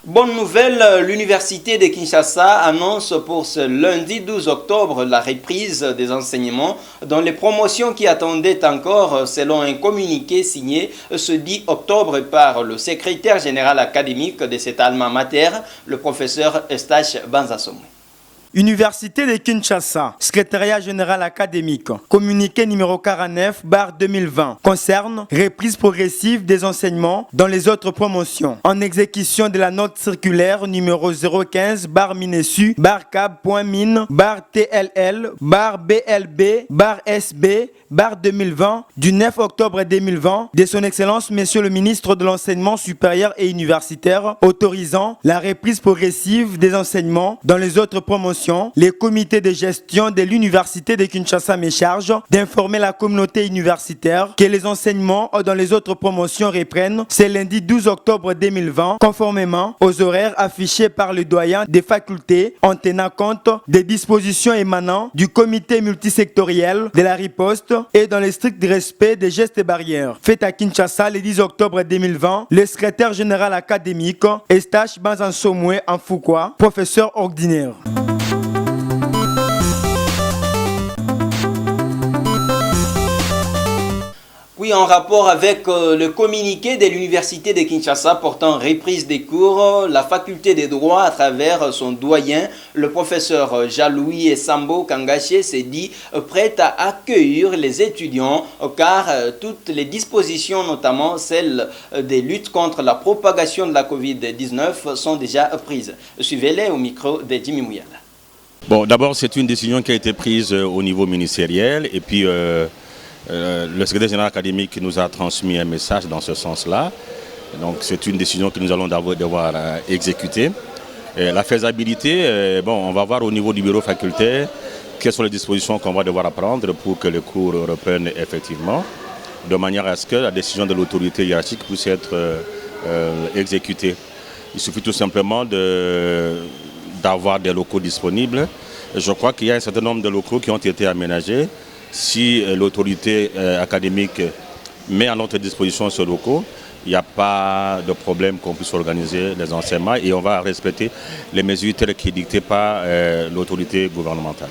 Bonne nouvelle, l'Université de Kinshasa annonce pour ce lundi 12 octobre la reprise des enseignements dans les promotions qui attendaient encore selon un communiqué signé ce 10 octobre par le secrétaire général académique de cet alma mater, le professeur Eustache Banzasomwe. Université de Kinshasa, secrétariat général académique, communiqué numéro 49/2020, concerne reprise progressive des enseignements dans les autres promotions, en exécution de la note circulaire numéro 015/Minnessus/Cab.Min/TLL/BLB/SB/2020 du 9 octobre 2020 de son Excellence Monsieur le ministre de l'Enseignement supérieur et universitaire autorisant la reprise progressive des enseignements dans les autres promotions. Les comités de gestion de l'Université de Kinshasa me chargent d'informer la communauté universitaire que les enseignements dans les autres promotions reprennent ce lundi 12 octobre 2020 conformément aux horaires affichés par le doyen des facultés en tenant compte des dispositions émanant du comité multisectoriel de la riposte et dans le strict respect des gestes barrières. Fait à Kinshasa le 10 octobre 2020, le secrétaire général académique Eustache Banzasomwe Amfukwa, professeur ordinaire. Oui, en rapport avec le communiqué de l'Université de Kinshasa portant reprise des cours, la faculté des droits, à travers son doyen, le professeur Jean-Louis Esambo Kangaché, s'est dit prête à accueillir les étudiants car toutes les dispositions, notamment celles des luttes contre la propagation de la COVID-19, sont déjà prises. Suivez-les au micro de Jimmy Mouyala. Bon, d'abord, c'est une décision qui a été prise au niveau ministériel et puis le secrétaire général académique nous a transmis un message dans ce sens-là. Donc c'est une décision que nous allons devoir exécuter. Et la faisabilité, on va voir au niveau du bureau facultaire quelles sont les dispositions qu'on va devoir prendre pour que les cours reprennent effectivement, de manière à ce que la décision de l'autorité hiérarchique puisse être exécutée. Il suffit tout simplement d'avoir des locaux disponibles. Je crois qu'il y a un certain nombre de locaux qui ont été aménagés. Si l'autorité académique met à notre disposition ce locaux, il n'y a pas de problème qu'on puisse organiser les enseignements et on va respecter les mesures telles qu'édictées par l'autorité gouvernementale.